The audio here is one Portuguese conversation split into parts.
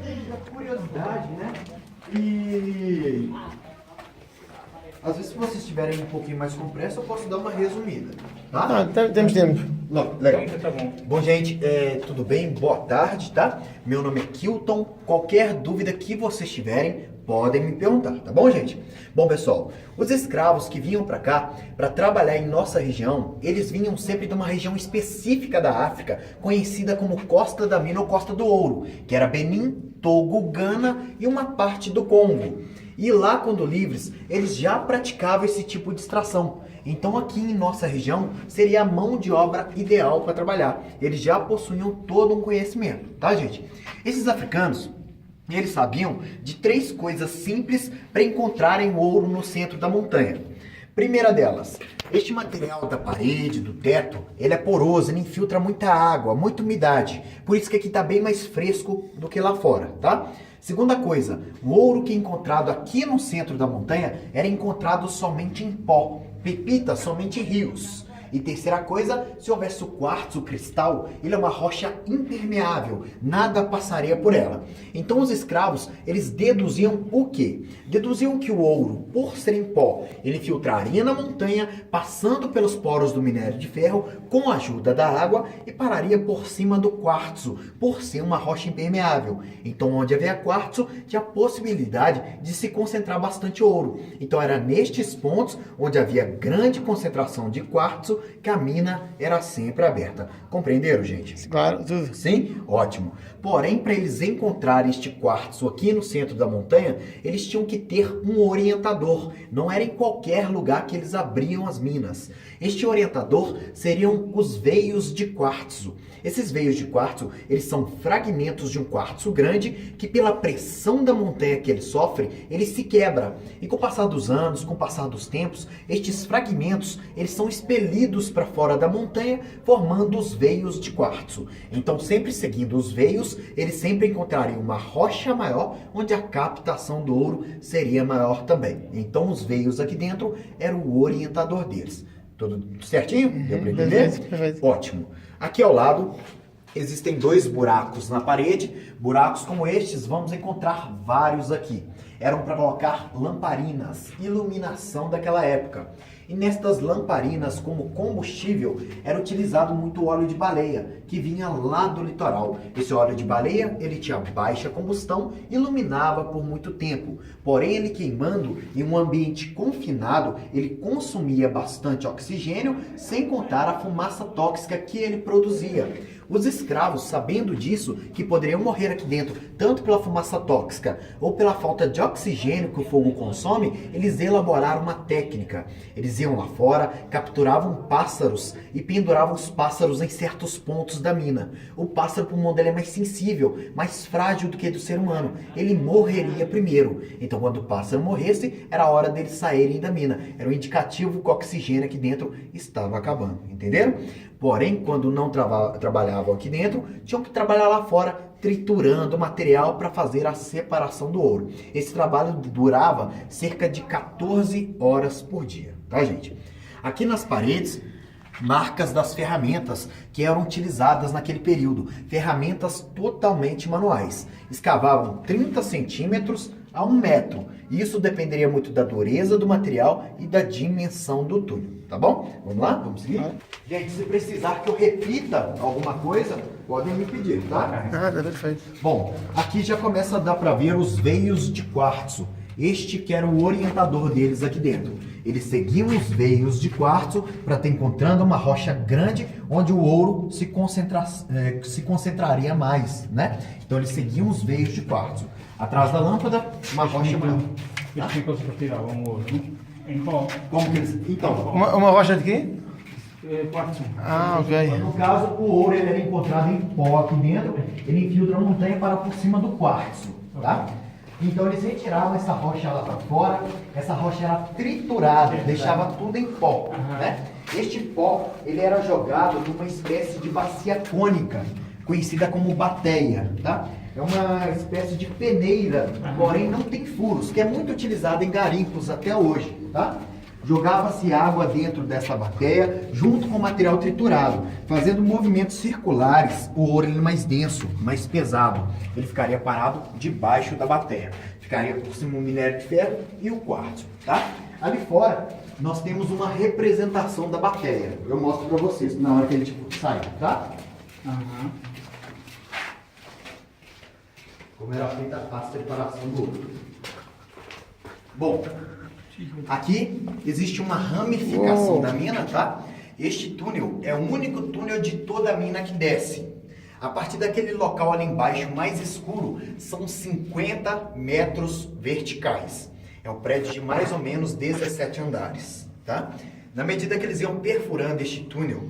da curiosidade, né? E às vezes, se vocês estiverem um pouquinho mais com pressa, eu posso dar uma resumida, tá? Temos tempo. Não, legal. Tá bom. Bom, gente, tudo bem? Boa tarde, tá? Meu nome é Kilton. Qualquer dúvida que vocês tiverem, podem me perguntar, tá bom, gente? Bom, pessoal, os escravos que vinham para cá para trabalhar em nossa região, eles vinham sempre de uma região específica da África, conhecida como Costa da Mina ou Costa do Ouro, que era Benin, Togo, Gana e uma parte do Congo. E lá, quando livres, eles já praticavam esse tipo de extração. Então aqui em nossa região seria a mão de obra ideal para trabalhar. Eles já possuíam todo um conhecimento, tá, gente? Esses africanos, eles sabiam de 3 coisas simples para encontrarem ouro no centro da montanha. Primeira delas, este material da parede, do teto, ele é poroso, ele infiltra muita água, muita umidade. Por isso que aqui está bem mais fresco do que lá fora, tá? Segunda coisa, o ouro que é encontrado aqui no centro da montanha era encontrado somente em pó, pepita somente em rios. E terceira coisa, se houvesse o quartzo, o cristal, ele é uma rocha impermeável, nada passaria por ela. Então os escravos, eles deduziam o quê? Deduziam que o ouro, por ser em pó, ele filtraria na montanha, passando pelos poros do minério de ferro, com a ajuda da água, e pararia por cima do quartzo, por ser uma rocha impermeável. Então onde havia quartzo, tinha a possibilidade de se concentrar bastante ouro. Então era nestes pontos, onde havia grande concentração de quartzo, que a mina era sempre aberta. Compreenderam, gente? Claro, tudo. Sim? Ótimo. Porém, para eles encontrarem este quartzo aqui no centro da montanha, eles tinham que ter um orientador. Não era em qualquer lugar que eles abriam as minas. Este orientador seriam os veios de quartzo. Esses veios de quartzo, eles são fragmentos de um quartzo grande que pela pressão da montanha que ele sofre, ele se quebra. E com o passar dos anos, com o passar dos tempos, estes fragmentos, eles são expelidos para fora da montanha, formando os veios de quartzo. Então, sempre seguindo os veios, eles sempre encontrariam uma rocha maior, onde a captação do ouro seria maior também. Então, os veios aqui dentro eram o orientador deles. Tudo certinho? Deu para entender? Perfeito. Ótimo. Aqui ao lado existem 2 buracos na parede. Buracos como estes, vamos encontrar vários aqui. Eram para colocar lamparinas, iluminação daquela época. E nestas lamparinas, como combustível, era utilizado muito óleo de baleia, que vinha lá do litoral. Esse óleo de baleia, ele tinha baixa combustão, iluminava por muito tempo. Porém, ele queimando em um ambiente confinado, ele consumia bastante oxigênio, sem contar a fumaça tóxica que ele produzia. Os escravos, sabendo disso, que poderiam morrer aqui dentro, tanto pela fumaça tóxica ou pela falta de oxigênio que o fogo consome, eles elaboraram uma técnica. Eles iam lá fora, capturavam pássaros e penduravam os pássaros em certos pontos da mina. O pássaro, por um dele, é mais sensível, mais frágil do que do ser humano. Ele morreria primeiro. Então, quando o pássaro morresse, era a hora deles saírem da mina. Era um indicativo que o oxigênio aqui dentro estava acabando. Entenderam? Porém, quando não trabalhavam aqui dentro, tinham que trabalhar lá fora, triturando o material para fazer a separação do ouro. Esse trabalho durava cerca de 14 horas por dia, tá, gente? Aqui nas paredes, marcas das ferramentas que eram utilizadas naquele período. Ferramentas totalmente manuais. Escavavam 30 centímetros a 1 metro. Isso dependeria muito da dureza do material e da dimensão do túnel, tá bom? Vamos lá? Vamos seguir? Gente, se precisar que eu repita alguma coisa, podem me pedir, tá? Tá perfeito. Bom, aqui já começa a dar para ver os veios de quartzo. Este que era o orientador deles aqui dentro. Eles seguiam os veios de quartzo para estar encontrando uma rocha grande onde o ouro se concentraria mais, né? Então eles seguiam os veios de quartzo. Atrás da lâmpada, uma rocha maior. Explica para tirar um ouro em pó. Como que eles... Então, Uma rocha de quê? Quartzo. Ah, ok. no caso, o ouro ele era encontrado em pó aqui dentro, ele infiltra a montanha para por cima do quartzo, tá? Então eles retiravam essa rocha lá para fora, essa rocha era triturada, deixava tudo em pó, né? Este pó, ele era jogado numa espécie de bacia cônica, conhecida como bateia, tá? É uma espécie de peneira, porém não tem furos, que é muito utilizada em garimpos até hoje, tá? jogava-se água dentro dessa bateia junto com o material triturado, fazendo movimentos circulares. O ouro ele é mais denso, mais pesado. Ele ficaria parado debaixo da bateia. Ficaria por cima o minério de ferro e o quartzo, tá? Ali fora, nós temos uma representação da bateia. Eu mostro para vocês na hora que ele sair, tá? Aham. Como era feita a separação do ouro. Bom, aqui existe uma ramificação da mina, tá? Este túnel é o único túnel de toda a mina que desce. A partir daquele local ali embaixo, mais escuro, são 50 metros verticais. É um prédio de mais ou menos 17 andares, tá? Na medida que eles iam perfurando este túnel,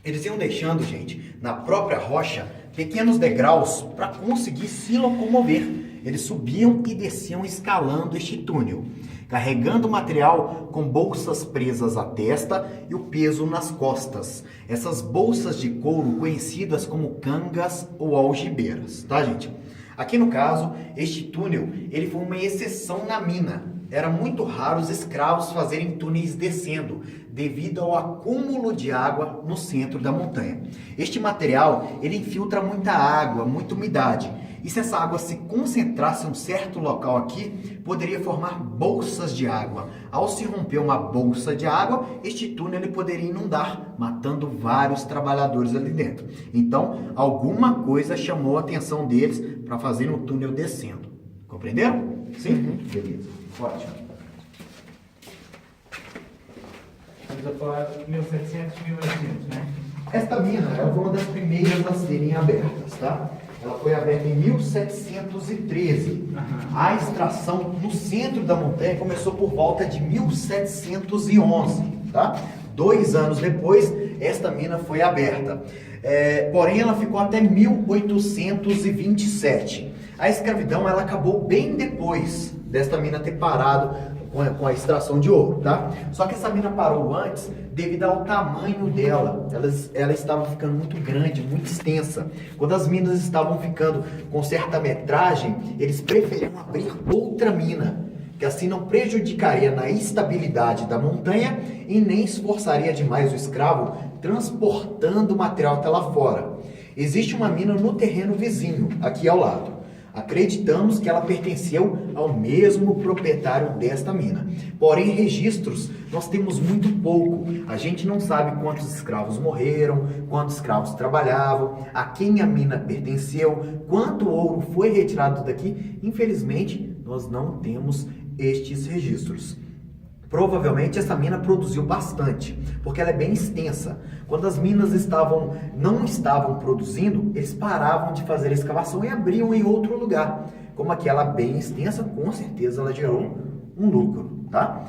eles iam deixando, gente, na própria rocha, pequenos degraus para conseguir se locomover. Eles subiam e desciam escalando este túnel, carregando material com bolsas presas à testa e o peso nas costas. Essas bolsas de couro conhecidas como cangas ou algibeiras, tá, gente? Aqui no caso, este túnel, ele foi uma exceção na mina. Era muito raro os escravos fazerem túneis descendo, devido ao acúmulo de água no centro da montanha. Este material, ele infiltra muita água, muita umidade. E se essa água se concentrasse em um certo local aqui, poderia formar bolsas de água. Ao se romper uma bolsa de água, este túnel ele poderia inundar, matando vários trabalhadores ali dentro. Então, alguma coisa chamou a atenção deles para fazer um túnel descendo. Compreenderam? Sim? Beleza. Ótimo. Estamos a falar de 1700, 1800, né? Esta mina ela foi uma das primeiras a serem abertas, tá? Ela foi aberta em 1713. A extração no centro da montanha começou por volta de 1711, tá? 2 anos depois, esta mina foi aberta. Porém, ela ficou até 1827. A escravidão ela acabou bem depois desta mina ter parado com a extração de ouro, tá? Só que essa mina parou antes devido ao tamanho dela. Ela estava ficando muito grande, muito extensa. Quando as minas estavam ficando com certa metragem, eles preferiam abrir outra mina, que assim não prejudicaria na estabilidade da montanha e nem esforçaria demais o escravo transportando o material até lá fora. Existe uma mina no terreno vizinho, aqui ao lado. Acreditamos que ela pertenceu ao mesmo proprietário desta mina. Porém, registros nós temos muito pouco. A gente não sabe quantos escravos morreram, quantos escravos trabalhavam, a quem a mina pertenceu, quanto ouro foi retirado daqui. Infelizmente, nós não temos estes registros. Provavelmente essa mina produziu bastante, porque ela é bem extensa. Quando as minas não estavam produzindo, eles paravam de fazer a escavação e abriam em outro lugar. Como aquela bem extensa, com certeza ela gerou um lucro, tá?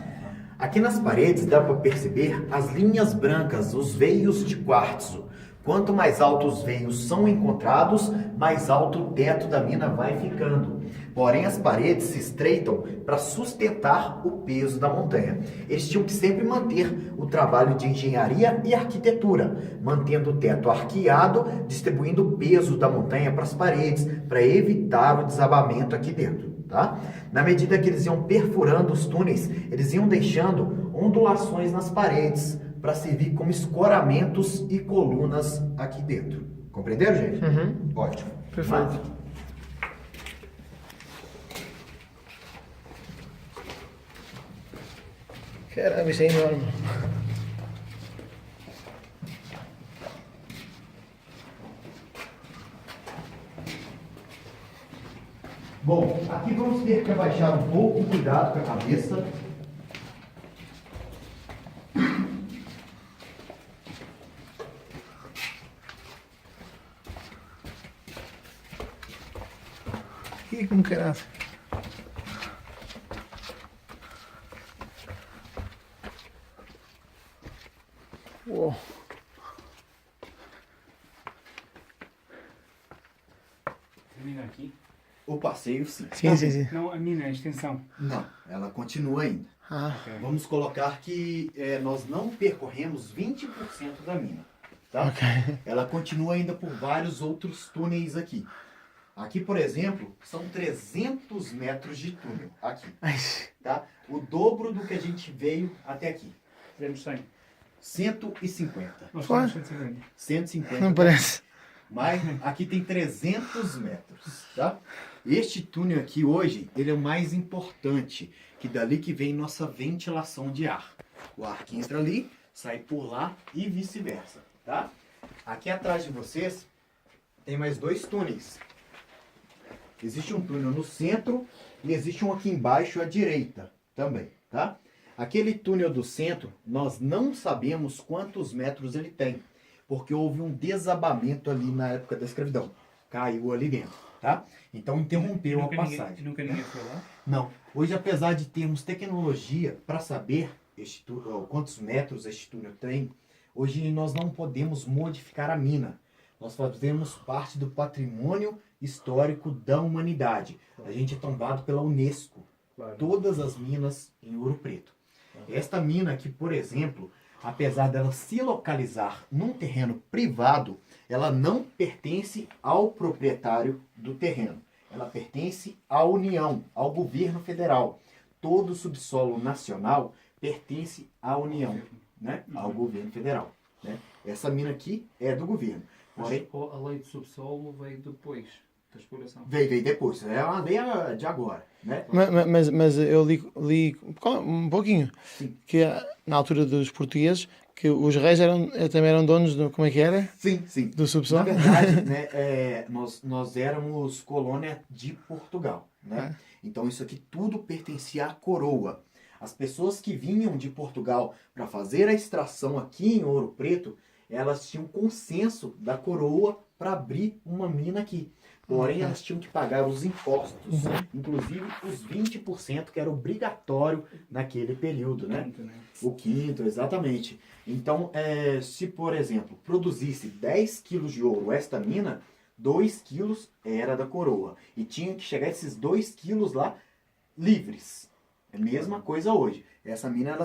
Aqui nas paredes dá para perceber as linhas brancas, os veios de quartzo. Quanto mais altos os veios são encontrados, mais alto o teto da mina vai ficando. Porém, as paredes se estreitam para sustentar o peso da montanha. Eles tinham que sempre manter o trabalho de engenharia e arquitetura, mantendo o teto arqueado, distribuindo o peso da montanha para as paredes, para evitar o desabamento aqui dentro. Tá? Na medida que eles iam perfurando os túneis, eles iam deixando ondulações nas paredes, para servir como escoramentos e colunas aqui dentro. Compreenderam, gente? Ótimo. Perfeito. Caramba, isso é enorme. Bom, aqui vamos ter que abaixar um pouco, cuidado com a cabeça. Ih, como que era? Uou. Termina aqui? O passeio, sim. Sim. Não, a mina, a extensão. Não, ela continua ainda. Ah, Vamos colocar que nós não percorremos 20% da mina, tá? ok. Ela continua ainda por vários outros túneis aqui. Aqui, por exemplo, são 300 metros de túnel. Aqui, Ai, tá? O dobro do que a gente veio até aqui. Tivemos 100. 150. Nós Foi? temos 150. 150. não parece. Mas aqui tem 300 metros, tá? Este túnel aqui hoje, ele é o mais importante, que dali que vem nossa ventilação de ar. O ar que entra ali, sai por lá e vice-versa, tá? Aqui atrás de vocês tem mais 2 túneis. Existe um túnel no centro e existe um aqui embaixo à direita também, tá? Aquele túnel do centro, nós não sabemos quantos metros ele tem, porque houve um desabamento ali na época da escravidão. Caiu ali dentro, tá? Então interrompeu a passagem. Nunca ninguém foi lá? Não. Hoje, apesar de termos tecnologia para saber quantos metros este túnel tem, hoje nós não podemos modificar a mina. Nós fazemos parte do patrimônio histórico da humanidade. A gente é tombado pela Unesco. Claro. Todas as minas em Ouro Preto. Esta mina aqui, por exemplo, apesar dela se localizar num terreno privado, ela não pertence ao proprietário do terreno. Ela pertence à União, ao governo federal. Todo o subsolo nacional pertence à União, né? Ao governo federal. Né? Essa mina aqui é do governo. Porém, Mas a lei do subsolo veio depois da exploração. veio depois. É uma lei de agora. Né? Mas eu li um pouquinho Sim. que na altura dos portugueses que os reis também eram donos do, como é que era? Sim, sim. Do Na subsolo? verdade, né, nós éramos colônia de Portugal. Né? Então isso aqui tudo pertencia à coroa. As pessoas que vinham de Portugal para fazer a extração aqui em Ouro Preto, elas tinham consenso da coroa para abrir uma mina aqui. Porém, elas tinham que pagar os impostos, inclusive os 20%, que era obrigatório naquele período, né? O quinto, exatamente. Então, se, por exemplo, produzisse 10 quilos de ouro esta mina, 2 quilos era da coroa. E tinha que chegar esses 2 quilos lá livres. É a mesma coisa hoje. Essa mina,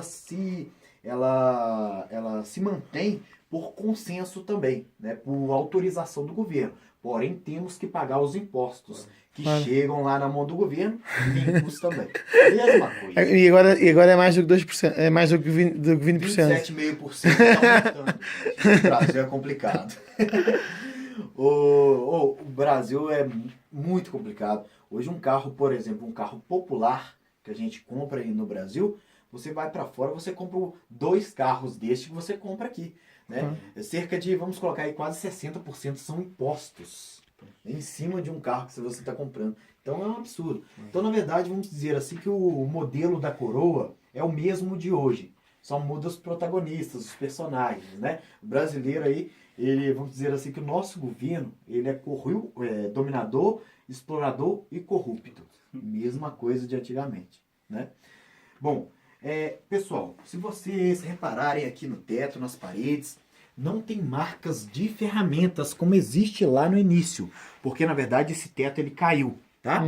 ela se mantém por consenso também, né? Por autorização do governo. Porém, temos que pagar os impostos que chegam lá na mão do governo, limpos também. Mesma coisa. E agora é mais do que 2%, é mais do que 20%. 27,5% está aumentando. O Brasil é complicado. O Brasil é muito complicado. Hoje um carro, por exemplo, um carro popular que a gente compra aí no Brasil, você vai para fora, você compra 2 carros deste que você compra aqui. Né? Cerca de, vamos colocar aí, quase 60% são impostos em cima de um carro que você está comprando. Então é um absurdo. Então, na verdade, vamos dizer assim que o modelo da coroa é o mesmo de hoje. Só muda os protagonistas, os personagens, né? O brasileiro aí, vamos dizer assim que o nosso governo, ele é dominador, explorador e corrupto. Mesma coisa de antigamente, né? Bom, pessoal, se vocês repararem aqui no teto, nas paredes, não tem marcas de ferramentas como existe lá no início, porque na verdade esse teto ele caiu, tá?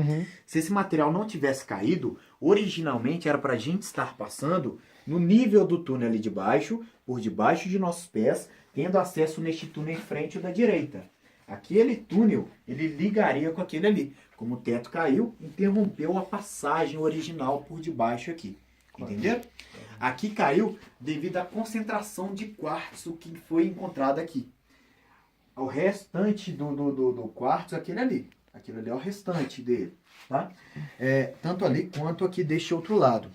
Se esse material não tivesse caído, originalmente era para a gente estar passando no nível do túnel ali de baixo, por debaixo de nossos pés, tendo acesso neste túnel em frente da direita. Aquele túnel, ele ligaria com aquele ali. Como o teto caiu, interrompeu a passagem original por debaixo aqui. Entenderam? Aqui caiu devido à concentração de quartzo que foi encontrada aqui. O restante do quartzo é aquele ali. Aquele ali é o restante dele. Tá? Tanto ali quanto aqui deste outro lado.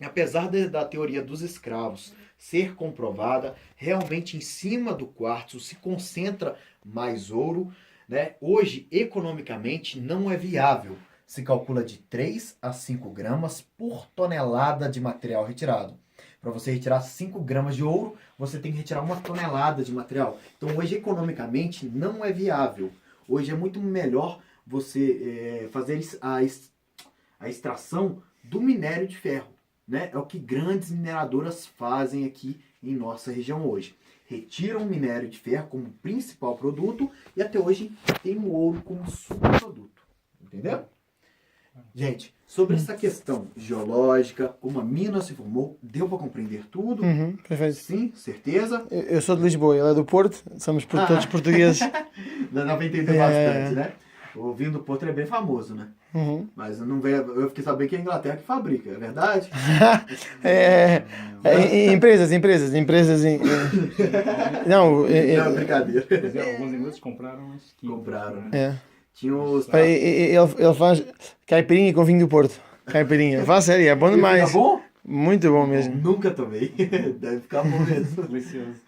Apesar da teoria dos escravos ser comprovada, realmente em cima do quartzo se concentra mais ouro. Né? Hoje, economicamente, não é viável. Se calcula de 3 a 5 gramas por tonelada de material retirado. Para você retirar 5 gramas de ouro, você tem que retirar 1 tonelada de material. Então, hoje, economicamente, não é viável. Hoje é muito melhor você fazer a extração do minério de ferro. Né? É o que grandes mineradoras fazem aqui em nossa região hoje. Retiram o minério de ferro como principal produto e até hoje tem o ouro como subproduto. Entendeu? Gente, sobre essa questão geológica, como a mina se formou, deu para compreender tudo? Perfeito. Sim, certeza? Eu sou de Lisboa, ele é do Porto, somos todos portugueses. Dá para entender bastante, né? O vinho do Porto é bem famoso, né? Uhum. Mas eu fiquei sabendo que é a Inglaterra que fabrica, é verdade? Empresas. Não, Não, brincadeira. Alguns ingleses compraram as quintas. Compraram. Né? é. Tinha os... Ele faz caipirinha com vinho do Porto. Caipirinha. Fala sério, é bom demais. Fica bom? Muito bom mesmo. Nunca tomei. Deve ficar bom mesmo. Delicioso.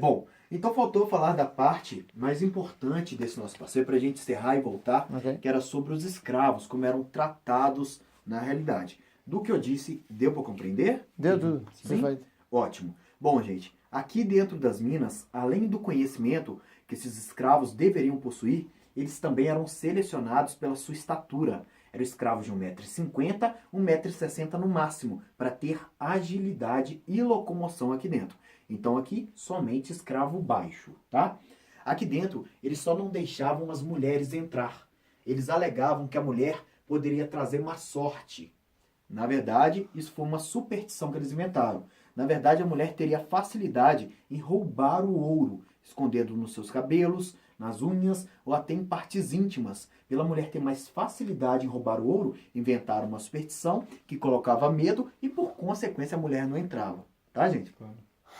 Bom, então faltou falar da parte mais importante desse nosso passeio pra gente encerrar e voltar, Ok. que era sobre os escravos, como eram tratados na realidade. Do que eu disse, deu para compreender? Deu tudo. Sim? Perfeito. Ótimo. Bom, gente, aqui dentro das minas, além do conhecimento que esses escravos deveriam possuir, eles também eram selecionados pela sua estatura. Eram escravos de 1,50 m, 1,60 m no máximo, para ter agilidade e locomoção aqui dentro. Então aqui, somente escravo baixo, tá? Aqui dentro, eles só não deixavam as mulheres entrar. Eles alegavam que a mulher poderia trazer má sorte. Na verdade, isso foi uma superstição que eles inventaram. Na verdade, a mulher teria facilidade em roubar o ouro, escondendo nos seus cabelos, nas unhas ou até em partes íntimas. Pela mulher ter mais facilidade em roubar o ouro, inventaram uma superstição que colocava medo e, por consequência, a mulher não entrava. Tá, gente?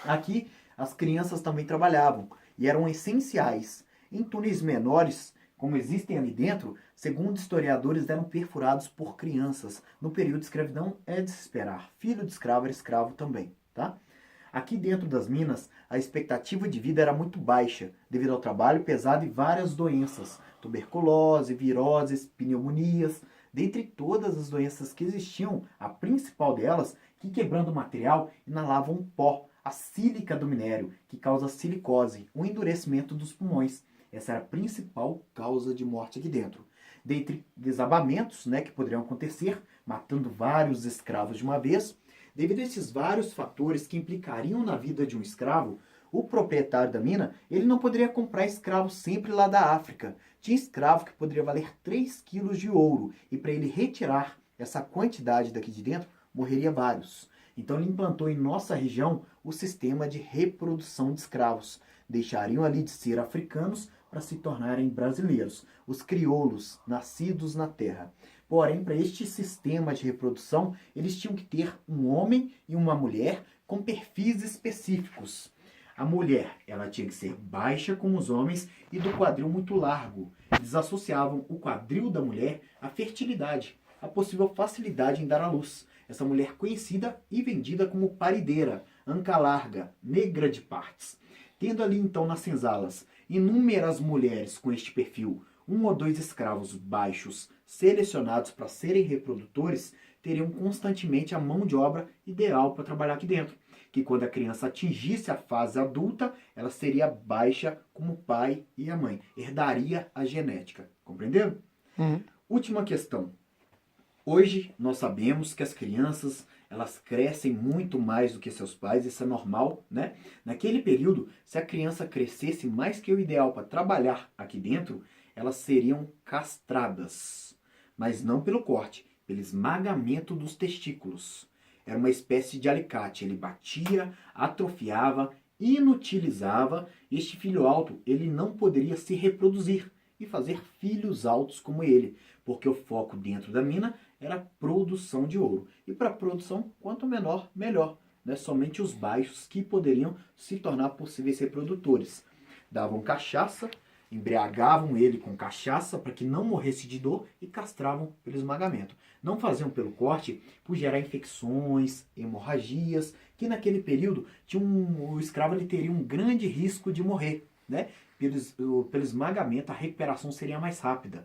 Aqui, as crianças também trabalhavam e eram essenciais. Em túneis menores, como existem ali dentro, segundo historiadores, eram perfurados por crianças. No período de escravidão é de se esperar. Filho de escravo era escravo também, tá? Aqui dentro das minas, a expectativa de vida era muito baixa, devido ao trabalho pesado e várias doenças. Tuberculose, viroses, pneumonias. Dentre todas as doenças que existiam, a principal delas, que quebrando o material, inalavam um pó, a sílica do minério, que causa silicose, o endurecimento dos pulmões. Essa era a principal causa de morte aqui dentro. Dentre desabamentos, que poderiam acontecer, matando vários escravos de uma vez, devido a esses vários fatores que implicariam na vida de um escravo, o proprietário da mina, ele não poderia comprar escravo sempre lá da África. Tinha escravo que poderia valer 3 quilos de ouro, e para ele retirar essa quantidade daqui de dentro, morreria vários. Então ele implantou em nossa região o sistema de reprodução de escravos. Deixariam ali de ser africanos para se tornarem brasileiros, os crioulos, nascidos na terra. Porém, para este sistema de reprodução, eles tinham que ter um homem e uma mulher com perfis específicos. A mulher, ela tinha que ser baixa como os homens e do quadril muito largo. Eles associavam o quadril da mulher à fertilidade, à possível facilidade em dar à luz. Essa mulher conhecida e vendida como parideira, anca larga, negra de partes. Tendo ali então nas senzalas inúmeras mulheres com este perfil, 1 ou 2 escravos baixos selecionados para serem reprodutores, teriam constantemente a mão de obra ideal para trabalhar aqui dentro. Que quando a criança atingisse a fase adulta, ela seria baixa como o pai e a mãe. Herdaria a genética. Compreenderam? Uhum. Última questão. Hoje nós sabemos que as crianças, elas crescem muito mais do que seus pais, isso é normal, né? Naquele período, se a criança crescesse mais que o ideal para trabalhar aqui dentro, elas seriam castradas. Mas não pelo corte, pelo esmagamento dos testículos. Era uma espécie de alicate, ele batia, atrofiava, inutilizava. Este filho alto, ele não poderia se reproduzir e fazer filhos altos como ele, porque o foco dentro da mina era a produção de ouro. E para a produção, quanto menor, melhor. Somente os baixos que poderiam se tornar possíveis reprodutores. Davam cachaça, embriagavam ele com cachaça para que não morresse de dor e castravam pelo esmagamento. Não faziam pelo corte por gerar infecções, hemorragias, que naquele período o escravo ele teria um grande risco de morrer. Pelo esmagamento, a recuperação seria mais rápida.